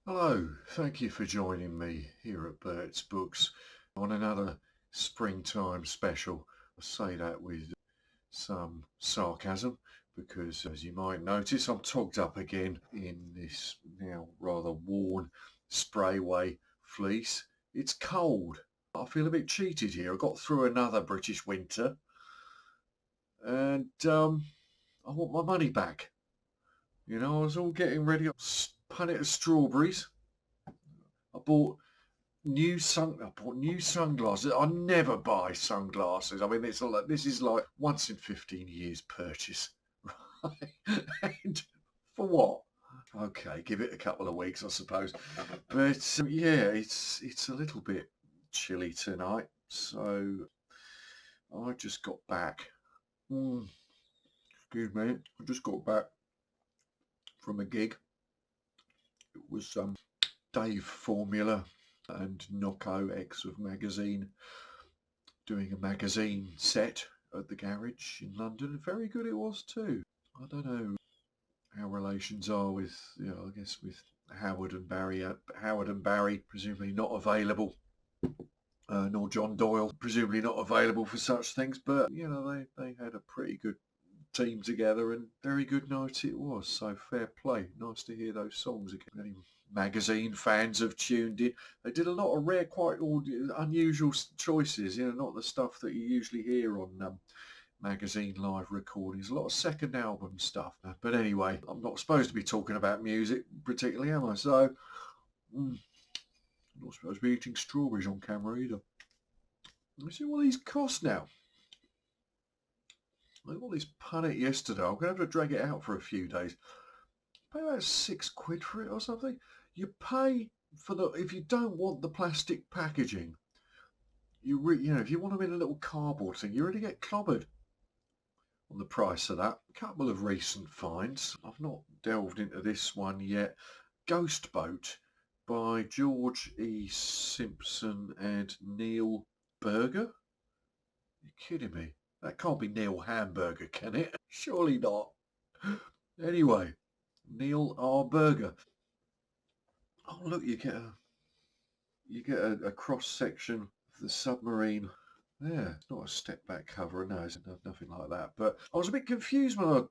Hello, thank you for joining me here at Bert's Books on another springtime special. I say that with some sarcasm because, as you might notice, I'm togged up again in this now rather worn sprayway fleece. It's cold. I feel a bit cheated here. I got through another British winter and I want my money back. I was all getting ready. Punnet of strawberries. I bought I bought new sunglasses. I never buy sunglasses. I mean, this is like once in 15 years purchase, right? And for what? Okay, give it a couple of weeks, I suppose. But yeah, it's a little bit chilly tonight, so I just got back. Excuse me, I just got back from a gig. It was Dave Formula and Knocko X of Magazine doing a magazine set at the garage in London. Very good it was too. I don't know how relations are with, I guess with Howard and Barry. Howard and Barry presumably not available, nor John Doyle presumably not available for such things. But they had a pretty good team together and very good night it was. So fair play. Nice to hear those songs again. Any magazine fans have tuned in. They did a lot of rare, quite unusual choices. Not the stuff that you usually hear on magazine live recordings. A lot of second album stuff. But anyway, I'm not supposed to be talking about music particularly, am I? So I'm not supposed to be eating strawberries on camera either. Let's see what these cost now. I got this punnet yesterday. I'm going to have to drag it out for a few days. Pay about £6 for it or something. You pay for if you don't want the plastic packaging, if you want them in a little cardboard thing, you really get clobbered on the price of that. A couple of recent finds. I've not delved into this one yet. Ghost Boat by George E. Simpson and Neil Berger. You're kidding me? That can't be Neil Hamburger, can it? Surely not. Anyway, Neil R. Berger. Oh look, you get a cross section of the submarine. Yeah, it's not a step back cover, no, it's nothing like that. But I was a bit confused when I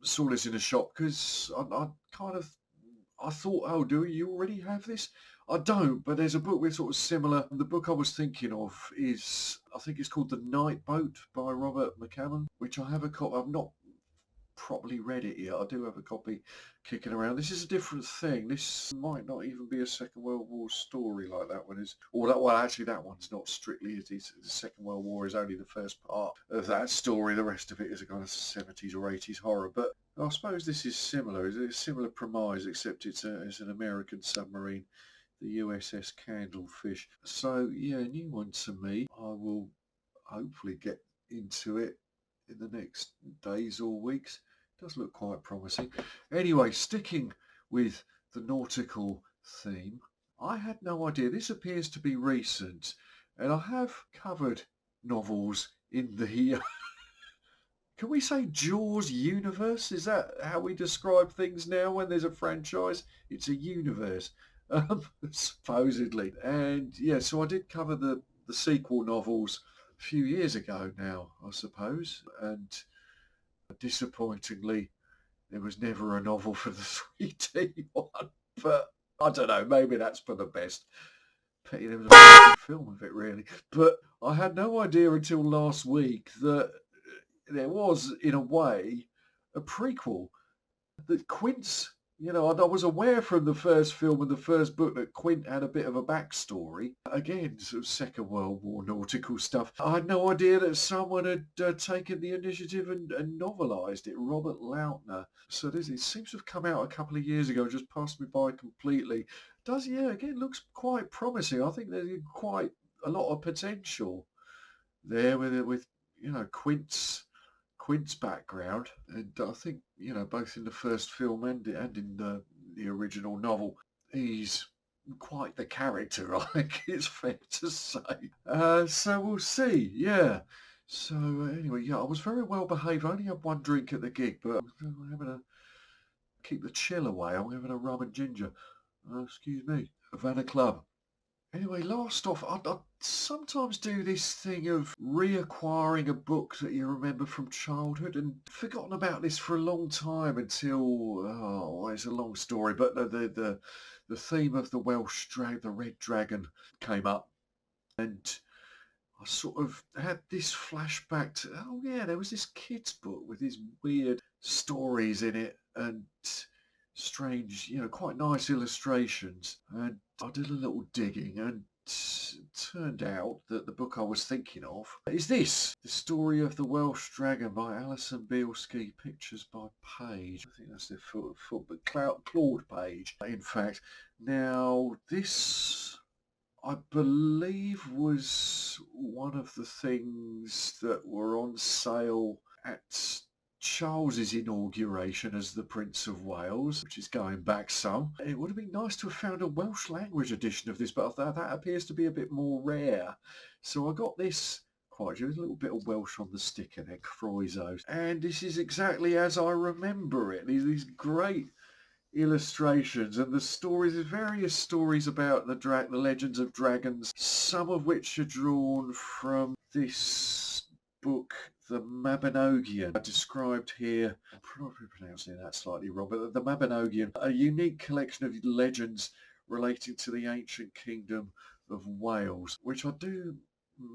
saw this in a shop because I thought, oh, do you already have this? I don't, but there's a book with sort of similar. The book I was thinking of is, I think it's called The Night Boat by Robert McCammon, which I have a copy. I've not properly read it yet. I do have a copy kicking around. This is a different thing. This might not even be a Second World War story like that one is. Actually, that one's not strictly. The Second World War is only the first part of that story. The rest of it is a kind of 70s or 80s horror. But I suppose this is similar. It's a similar premise, except it's an American submarine, the USS Candlefish. So yeah, a new one to me. I will hopefully get into it in the next days or weeks. Does look quite promising. Anyway, sticking with the nautical theme, I had no idea. This appears to be recent, and I have covered novels in the can we say Jaws universe? Is that how we describe things now when there's a franchise? It's a universe, supposedly. And yeah, so I did cover the sequel novels a few years ago now, I suppose. And disappointingly, there was never a novel for the 3D one. But I don't know, maybe that's for the best. Pity there was a film of it, really. But I had no idea until last week that there was, in a way, a prequel. That Quint's, I was aware from the first film and the first book that Quint had a bit of a backstory. Again, sort of Second World War nautical stuff. I had no idea that someone had taken the initiative and novelised it, Robert Lautner. So it seems to have come out a couple of years ago, just passed me by completely. Again, looks quite promising. I think there's quite a lot of potential there with Quint's background, and I think both in the first film and in the original novel, he's quite the character. I think it's fair to say. So we'll see. Yeah. So anyway, yeah, I was very well behaved. I only had one drink at the gig, but I'm having to keep the chill away. I'm having a rum and ginger. excuse me, Havana Club. Anyway, last off, I sometimes do this thing of reacquiring a book that you remember from childhood, and forgotten about this for a long time until, oh, it's a long story, but the theme of the the Red Dragon came up, and I sort of had this flashback to, oh yeah, there was this kid's book with these weird stories in it and strange, quite nice illustrations. And I did a little digging and turned out that the book I was thinking of is this, The Story of the Welsh Dragon by Alison Bielski, pictures by Page. I think that's their but Claude Page, in fact. Now, this, I believe, was one of the things that were on sale at Charles's inauguration as the Prince of Wales, which is going back some. It would have been nice to have found a Welsh language edition of this, but that appears to be a bit more rare. So I got this, quite a little bit of Welsh on the sticker there, Croisos. And this is exactly as I remember it. These great illustrations and the stories, various stories about the legends of dragons, some of which are drawn from this book, The Mabinogion, described here. I'm probably pronouncing that slightly wrong, but The Mabinogion, a unique collection of legends relating to the ancient kingdom of Wales, which I do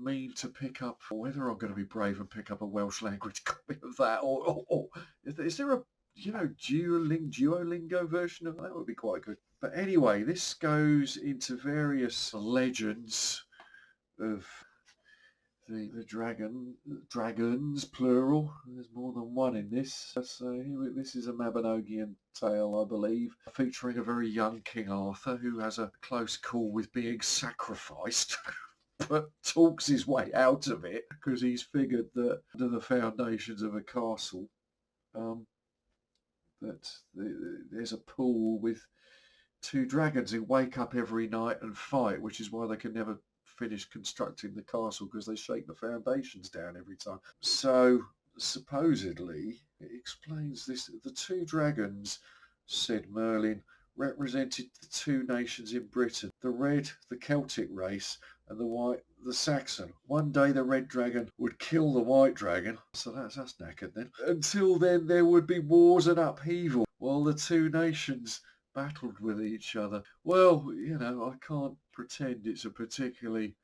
mean to pick up. Whether I'm going to be brave and pick up a Welsh language copy of that, or is there a Duolingo version of that? Would be quite good. But anyway, this goes into various legends of the dragons, plural. There's more than one in this. So this is a Mabinogion tale, I believe, featuring a very young King Arthur who has a close call with being sacrificed. But talks his way out of it because he's figured that under the foundations of a castle, that there's a pool with two dragons who wake up every night and fight, which is why they can never finish constructing the castle, because they shake the foundations down every time. So supposedly it explains this. The two dragons, said Merlin, represented the two nations in Britain, the red, the Celtic race, and the white, the Saxon. One day the red dragon would kill the white dragon, so that's knackered then. Until then there would be wars and upheaval while the two nations battled with each other. Well, I can't pretend it's a particularly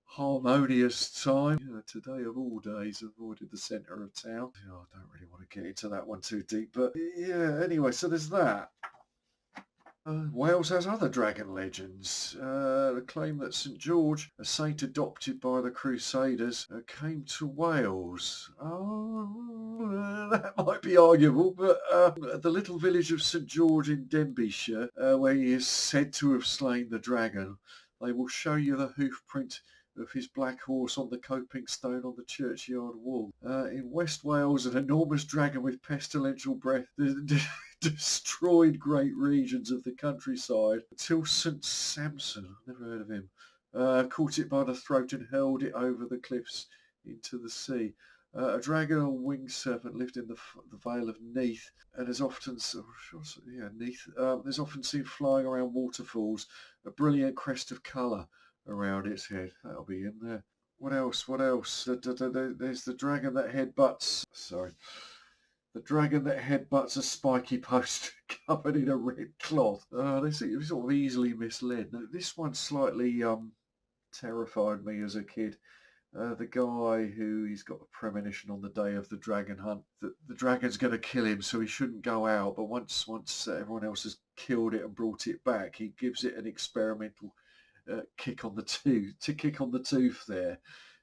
harmonious time. Today of all days, avoided the centre of town. I don't really want to get into that one too deep, but yeah, anyway, so there's that. Wales has other dragon legends. The claim that St George, a saint adopted by the Crusaders, came to Wales. Oh, that might be arguable, but the little village of St George in Denbighshire, where he is said to have slain the dragon, they will show you the hoof print of his black horse on the coping stone on the churchyard wall. In West Wales, an enormous dragon with pestilential breath destroyed great regions of the countryside until St Samson, never heard of him, caught it by the throat and hurled it over the cliffs into the sea. A dragon or winged serpent lived in the Vale of Neath and is often seen flying around waterfalls, a brilliant crest of colour around its head. That'll be in there. What else? There's the dragon that headbutts. The dragon that headbutts a spiky post covered in a red cloth. They seem sort of easily misled. Now, this one slightly terrified me as a kid. The guy he's got a premonition on the day of the dragon hunt that the dragon's going to kill him, so he shouldn't go out. But once everyone else has killed it and brought it back, he gives it an experimental kick on the tooth there.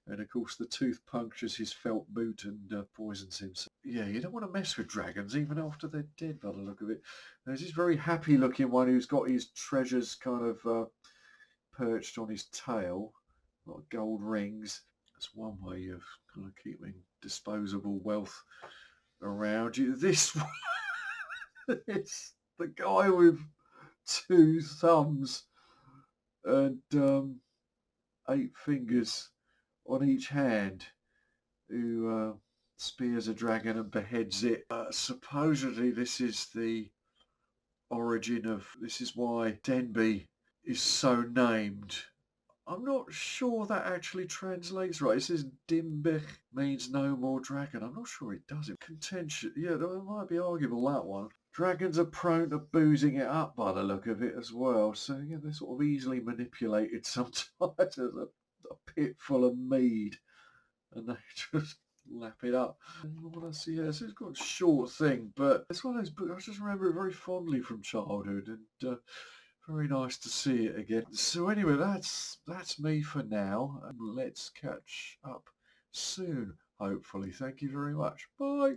And of course the tooth punctures his felt boot and poisons him. So, yeah, you don't want to mess with dragons even after they're dead by the look of it. There's this very happy looking one who's got his treasures kind of perched on his tail, got gold rings. That's one way of kind of keeping disposable wealth around you. This one, it's the guy with two thumbs and 8 fingers on each hand, who spears a dragon and beheads it. Supposedly this is the origin of, this is why Denby is so named. I'm not sure that actually translates right. It says Dimbych means no more dragon. I'm not sure it does. It contentious. Yeah, it might be arguable, that one. Dragons are prone to boozing it up by the look of it as well. So yeah, they're sort of easily manipulated sometimes. There's a pit full of mead and they just lap it up. And what I see, yes, it's got a short thing, but it's one of those books I just remember it very fondly from childhood, and very nice to see it again. So anyway, that's me for now, and let's catch up soon, hopefully. Thank you very much. Bye.